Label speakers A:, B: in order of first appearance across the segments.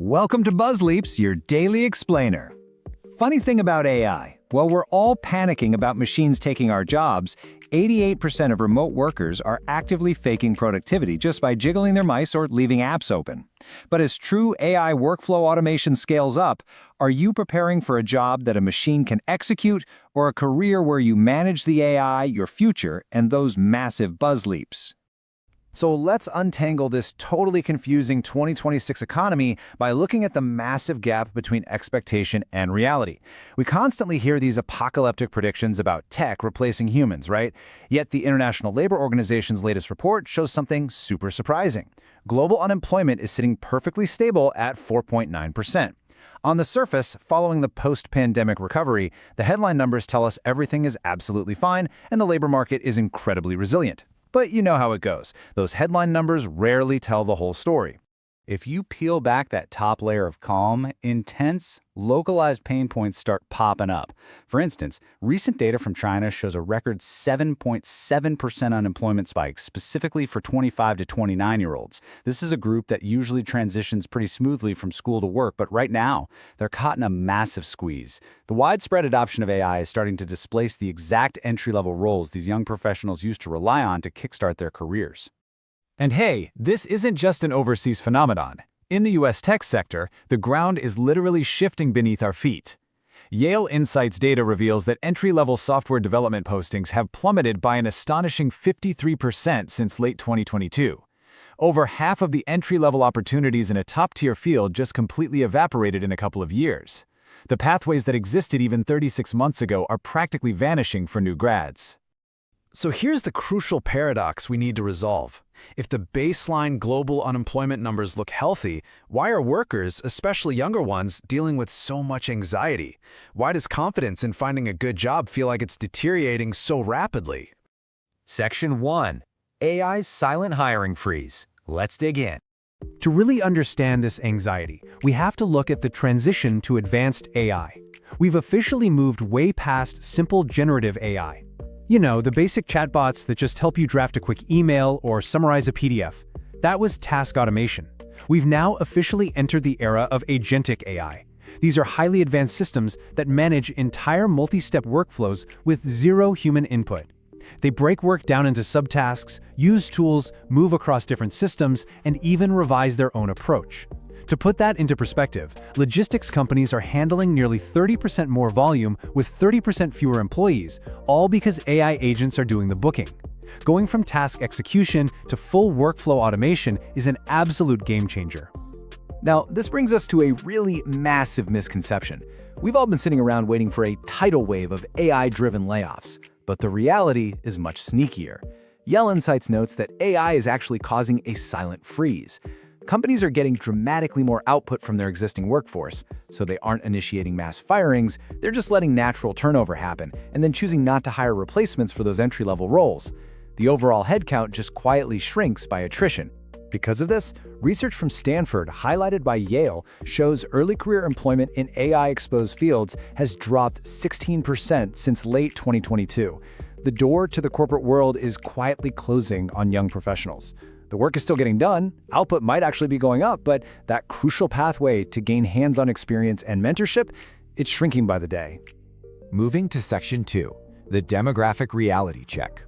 A: Welcome to BuzzLeaps, your daily explainer. Funny thing about AI, while we're all panicking about machines taking our jobs, 88% of remote workers are actively faking productivity just by jiggling their mice or leaving apps open. But as true AI workflow automation scales up, are you preparing for a job that a machine can execute or a career where you manage the AI, your future, and those massive buzz leaps? So let's untangle this totally confusing 2026 economy by looking at the massive gap between expectation and reality. We constantly hear these apocalyptic predictions about tech replacing humans, right? Yet the International Labor Organization's latest report shows something super surprising. Global unemployment is sitting perfectly stable at 4.9%. On the surface, following the post-pandemic recovery, the headline numbers tell us everything is absolutely fine and the labor market is incredibly resilient. But you know how it goes. Those headline numbers rarely tell the whole story. If you peel back that top layer of calm, intense, localized pain points start popping up. For instance, recent data from China shows a record 7.7% unemployment spike, specifically for 25 to 29-year-olds. This is a group that usually transitions pretty smoothly from school to work, but right now, they're caught in a massive squeeze. The widespread adoption of AI is starting to displace the exact entry-level roles these young professionals used to rely on to kickstart their careers.
B: And hey, this isn't just an overseas phenomenon. In the US tech sector, the ground is literally shifting beneath our feet. Yale Insights data reveals that entry-level software development postings have plummeted by an astonishing 53% since late 2022. Over half of the entry-level opportunities in a top-tier field just completely evaporated in a couple of years. The pathways that existed even 36 months ago are practically vanishing for new grads.
C: So here's the crucial paradox we need to resolve. If the baseline global unemployment numbers look healthy, why are workers, especially younger ones, dealing with so much anxiety? Why does confidence in finding a good job feel like it's deteriorating so rapidly?
A: Section 1. AI's silent hiring freeze. Let's dig in.
D: To really understand this anxiety, we have to look at the transition to advanced AI. We've officially moved way past simple generative AI. You know, the basic chatbots that just help you draft a quick email or summarize a PDF. That was task automation. We've now officially entered the era of agentic AI. These are highly advanced systems that manage entire multi-step workflows with zero human input. They break work down into subtasks, use tools, move across different systems, and even revise their own approach. To put that into perspective, logistics companies are handling nearly 30% more volume with 30% fewer employees, all because AI agents are doing the booking. Going from task execution to full workflow automation is an absolute game changer.
A: Now, this brings us to a really massive misconception. We've all been sitting around waiting for a tidal wave of AI-driven layoffs, but the reality is much sneakier. Yale Insights notes that AI is actually causing a silent freeze. Companies are getting dramatically more output from their existing workforce, so they aren't initiating mass firings, they're just letting natural turnover happen, and then choosing not to hire replacements for those entry-level roles. The overall headcount just quietly shrinks by attrition. Because of this, research from Stanford, highlighted by Yale, shows early career employment in AI-exposed fields has dropped 16% since late 2022. The door to the corporate world is quietly closing on young professionals. The work is still getting done, output might actually be going up, but that crucial pathway to gain hands-on experience and mentorship, it's shrinking by the day.
E: Moving to Section 2, the demographic reality check.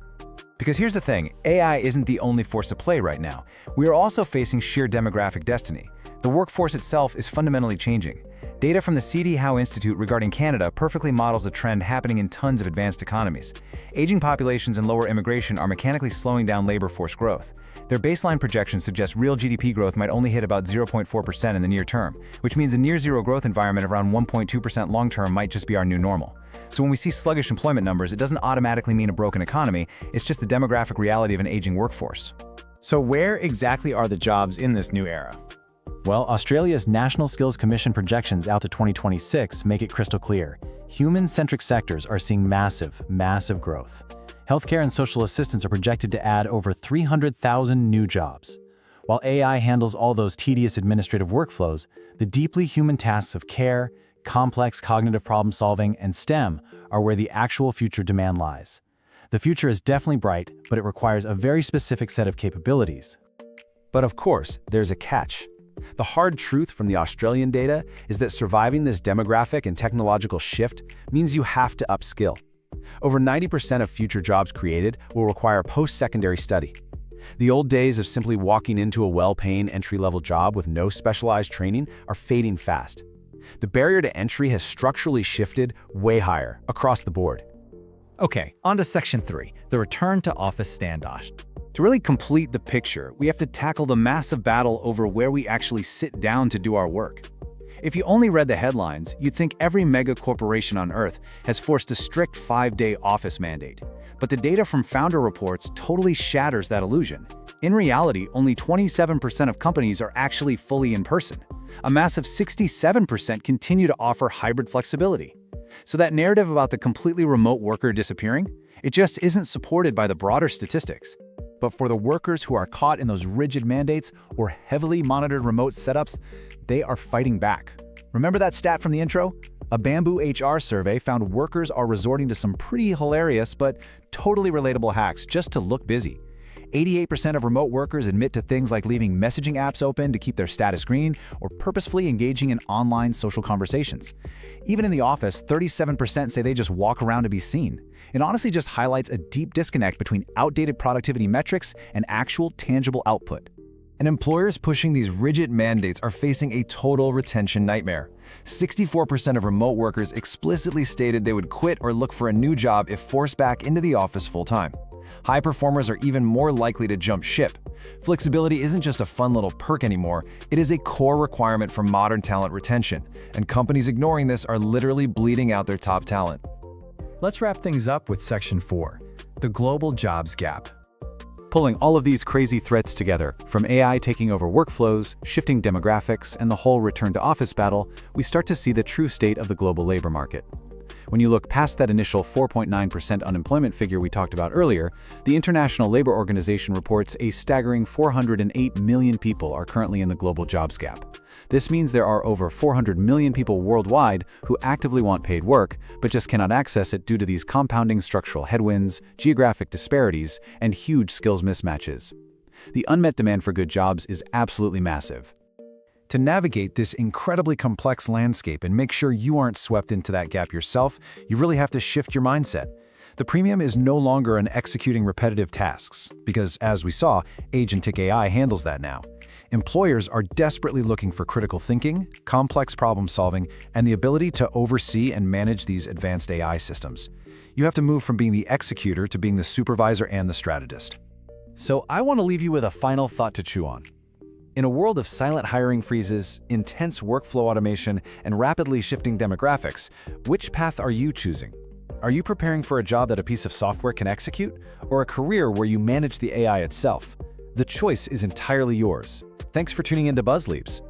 A: Because here's the thing, AI isn't the only force to play right now. We are also facing sheer demographic destiny. The workforce itself is fundamentally changing. Data from the C.D. Howe Institute regarding Canada perfectly models a trend happening in tons of advanced economies. Aging populations and lower immigration are mechanically slowing down labor force growth. Their baseline projections suggest real GDP growth might only hit about 0.4% in the near term, which means a near-zero growth environment of around 1.2% long-term might just be our new normal. So when we see sluggish employment numbers, it doesn't automatically mean a broken economy, it's just the demographic reality of an aging workforce. So where exactly are the jobs in this new era?
D: Well, Australia's National Skills Commission projections out to 2026 make it crystal clear. Human-centric sectors are seeing massive growth. Healthcare and social assistance are projected to add over 300,000 new jobs. While AI handles all those tedious administrative workflows, the deeply human tasks of care, complex cognitive problem-solving, and STEM are where the actual future demand lies. The future is definitely bright, but it requires a very specific set of capabilities.
A: But of course, there's a catch.
C: The hard truth from the Australian data is that surviving this demographic and technological shift means you have to upskill. Over 90% of future jobs created will require post-secondary study. The old days of simply walking into a well-paying entry-level job with no specialized training are fading fast. The barrier to entry has structurally shifted way higher across the board.
E: Okay, on to Section 3, the return to office standoff.
A: To really complete the picture, we have to tackle the massive battle over where we actually sit down to do our work. If you only read the headlines, you'd think every mega corporation on Earth has forced a strict 5-day office mandate. But the data from founder reports totally shatters that illusion. In reality, only 27% of companies are actually fully in person. A massive 67% continue to offer hybrid flexibility. So that narrative about the completely remote worker disappearing, it just isn't supported by the broader statistics.
B: But for the workers who are caught in those rigid mandates or heavily monitored remote setups, they are fighting back. Remember that stat from the intro? A Bamboo HR survey found workers are resorting to some pretty hilarious but totally relatable hacks just to look busy. 88% of remote workers admit to things like leaving messaging apps open to keep their status green or purposefully engaging in online social conversations. Even in the office, 37% say they just walk around to be seen. It honestly just highlights a deep disconnect between outdated productivity metrics and actual tangible output.
A: And employers pushing these rigid mandates are facing a total retention nightmare. 64% of remote workers explicitly stated they would quit or look for a new job if forced back into the office full-time. High performers are even more likely to jump ship. Flexibility isn't just a fun little perk anymore, it is a core requirement for modern talent retention, and companies ignoring this are literally bleeding out their top talent.
D: Let's wrap things up with Section 4, the global jobs gap.
B: Pulling all of these crazy threats together, from AI taking over workflows, shifting demographics, and the whole return-to-office battle, we start to see the true state of the global labor market. When you look past that initial 4.9% unemployment figure we talked about earlier, the International Labor Organization reports a staggering 408 million people are currently in the global jobs gap. This means there are over 400 million people worldwide who actively want paid work, but just cannot access it due to these compounding structural headwinds, geographic disparities, and huge skills mismatches. The unmet demand for good jobs is absolutely massive.
A: To navigate this incredibly complex landscape and make sure you aren't swept into that gap yourself, you really have to shift your mindset. The premium is no longer on executing repetitive tasks, because as we saw, agentic AI handles that now. Employers are desperately looking for critical thinking, complex problem solving, and the ability to oversee and manage these advanced AI systems. You have to move from being the executor to being the supervisor and the strategist.
B: So I want to leave you with a final thought to chew on. In a world of silent hiring freezes, intense workflow automation, and rapidly shifting demographics, which path are you choosing? Are you preparing for a job that a piece of software can execute, or a career where you manage the AI itself? The choice is entirely yours. Thanks for tuning in to BuzzLeaps.